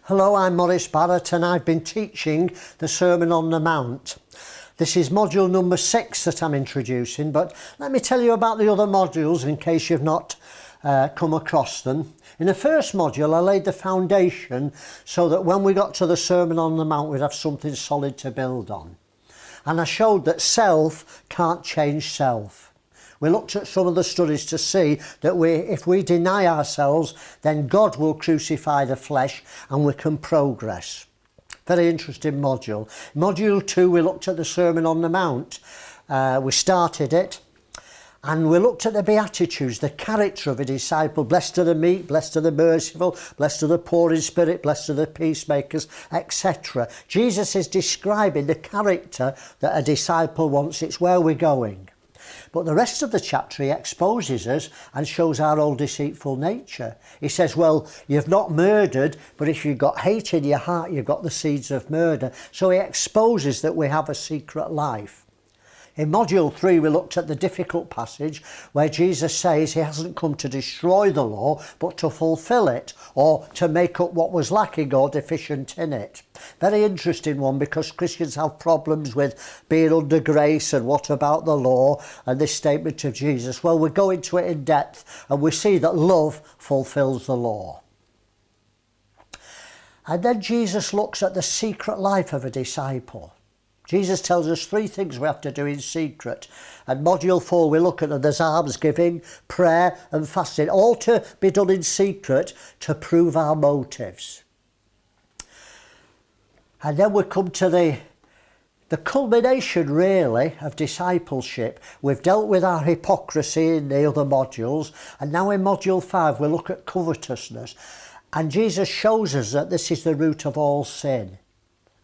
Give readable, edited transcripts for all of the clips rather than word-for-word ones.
Hello, I'm Maurice Barratt and I've been teaching the Sermon on the Mount. This is module number 6 that I'm introducing, but let me tell you about the other modules in case you've not come across them. In the first module I laid the foundation so that when we got to the Sermon on the Mount we'd have something solid to build on. And I showed that self can't change self. We looked at some of the studies to see that if we deny ourselves, then God will crucify the flesh and we can progress. Very interesting module. Module 2, we looked at the Sermon on the Mount. We started it and we looked at the Beatitudes, the character of a disciple. Blessed are the meek, blessed are the merciful, blessed are the poor in spirit, blessed are the peacemakers, etc. Jesus is describing the character that a disciple wants. It's where we're going. But the rest of the chapter he exposes us and shows our old deceitful nature. He says, well, you've not murdered, but if you've got hate in your heart, you've got the seeds of murder. So he exposes that we have a secret life. In module 3 we looked at the difficult passage where Jesus says he hasn't come to destroy the law but to fulfill it, or to make up what was lacking or deficient in it. Very interesting one, because Christians have problems with being under grace and what about the law and this statement of Jesus. Well, we go into it in depth and we see that love fulfills the law. And then Jesus looks at the secret life of a disciple. Jesus tells us 3 things we have to do in secret. And module 4 we look at there's almsgiving, prayer and fasting, all to be done in secret to prove our motives. And then we come to the culmination really of discipleship. We've dealt with our hypocrisy in the other modules, and now in module 5 we look at covetousness. And Jesus shows us that this is the root of all sin.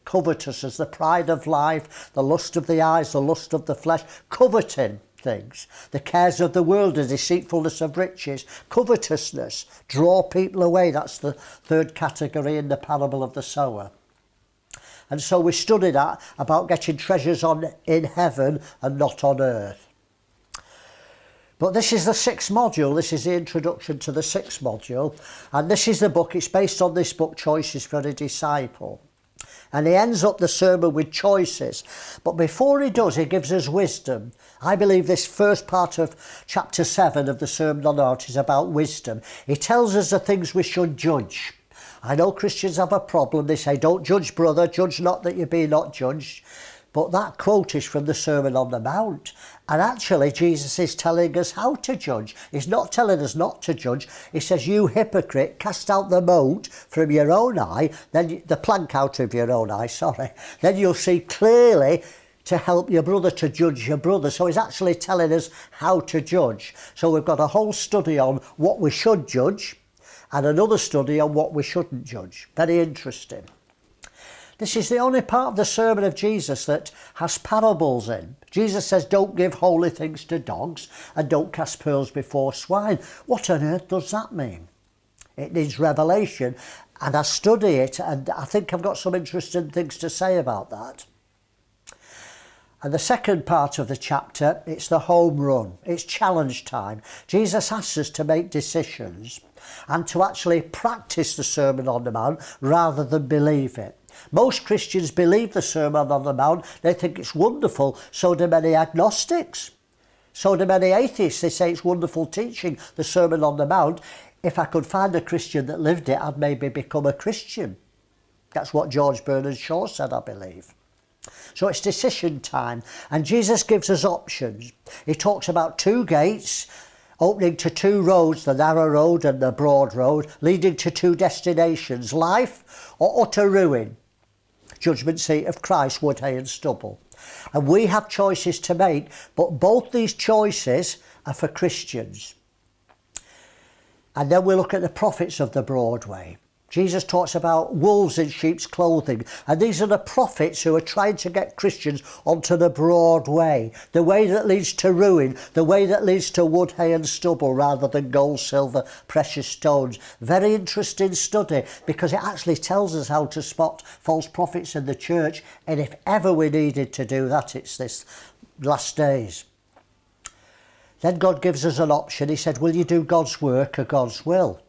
Covetousness, the pride of life, the lust of the eyes, the lust of the flesh, coveting things, the cares of the world, the deceitfulness of riches, covetousness, draw people away. That's the 3rd category in the parable of the sower. And so we studied that about getting treasures in heaven and not on earth. But this is the 6th module. This is the introduction to the 6th module, and this is the book. It's based on this book, Choices for a Disciple. And he ends up the sermon with choices. But before he does, he gives us wisdom. I believe this first part of chapter 7 of the Sermon on the Mount is about wisdom. He tells us the things we should judge. I know Christians have a problem. They say, don't judge, brother, judge not that you be not judged. But that quote is from the Sermon on the Mount. And actually, Jesus is telling us how to judge. He's not telling us not to judge. He says, you hypocrite, cast out the mote from your own eye, then the plank out of your own eye, sorry. Then you'll see clearly to help your brother, to judge your brother. So he's actually telling us how to judge. So we've got a whole study on what we should judge and another study on what we shouldn't judge. Very interesting. This is the only part of the sermon of Jesus that has parables in. Jesus says, don't give holy things to dogs and don't cast pearls before swine. What on earth does that mean? It needs revelation, and I study it, and I think I've got some interesting things to say about that. And the second part of the chapter, it's the home run. It's challenge time. Jesus asks us to make decisions and to actually practice the Sermon on the Mount rather than believe it. Most Christians believe the Sermon on the Mount. They think it's wonderful. So do many agnostics. So do many atheists. They say it's wonderful teaching, the Sermon on the Mount. If I could find a Christian that lived it, I'd maybe become a Christian. That's what George Bernard Shaw said, I believe. So it's decision time. And Jesus gives us options. He talks about 2 gates opening to 2 roads, the narrow road and the broad road, leading to 2 destinations, life or utter ruin. Judgment seat of Christ, wood, hay and stubble. And we have choices to make, but both these choices are for Christians. And then we look at the prophets of the broad way. Jesus talks about wolves in sheep's clothing, and these are the prophets who are trying to get Christians onto the broad way, the way that leads to ruin, the way that leads to wood, hay and stubble rather than gold, silver, precious stones. Very interesting study, because it actually tells us how to spot false prophets in the church, and if ever we needed to do that, it's this last days. Then God gives us an option. He said, will you do God's work or God's will?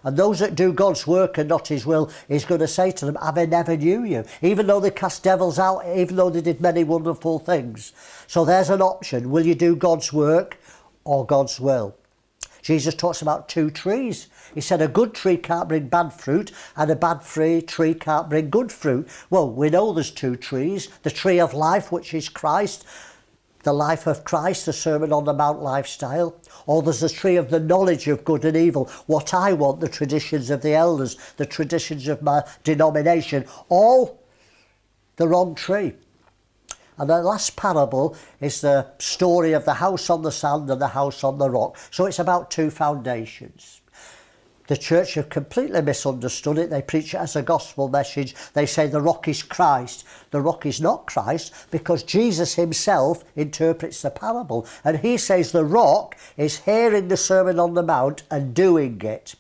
And those that do God's work and not his will, he's going to say to them, I never knew you. Even though they cast devils out, even though they did many wonderful things. So there's an option. Will you do God's work or God's will? Jesus talks about two trees. He said a good tree can't bring bad fruit and a bad tree can't bring good fruit. Well, we know there's two trees. The tree of life, which is Christ, the life of Christ, the Sermon on the Mount lifestyle. Or there's the tree of the knowledge of good and evil, what I want, the traditions of the elders, the traditions of my denomination, all the wrong tree. And the last parable is the story of the house on the sand and the house on the rock. So it's about two foundations. The church have completely misunderstood it. They preach it as a gospel message. They say the rock is Christ. The rock is not Christ because Jesus himself interprets the parable. And he says the rock is hearing the Sermon on the Mount and doing it.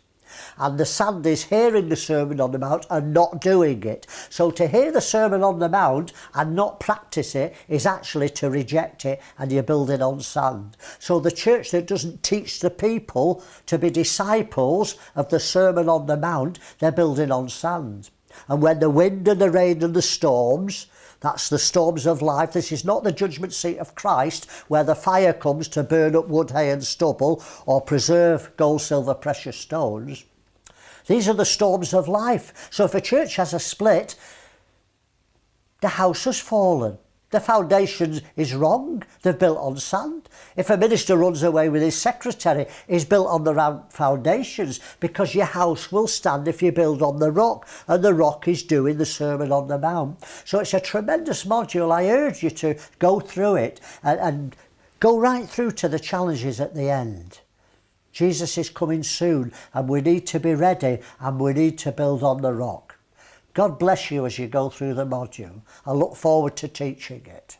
And the sand is hearing the Sermon on the Mount and not doing it. So to hear the Sermon on the Mount and not practice it is actually to reject it, and you're building on sand. So the church that doesn't teach the people to be disciples of the Sermon on the Mount, they're building on sand. And when the wind and the rain and the storms, that's the storms of life. This is not the judgment seat of Christ where the fire comes to burn up wood, hay and stubble or preserve gold, silver, precious stones. These are the storms of life. So if a church has a split, the house has fallen. The foundation is wrong. They're built on sand. If a minister runs away with his secretary, he's built on the wrong foundations, because your house will stand if you build on the rock, and the rock is doing the Sermon on the Mount. So it's a tremendous module. I urge you to go through it and go right through to the challenges at the end. Jesus is coming soon, and we need to be ready, and we need to build on the rock. God bless you as you go through the module. I look forward to teaching it.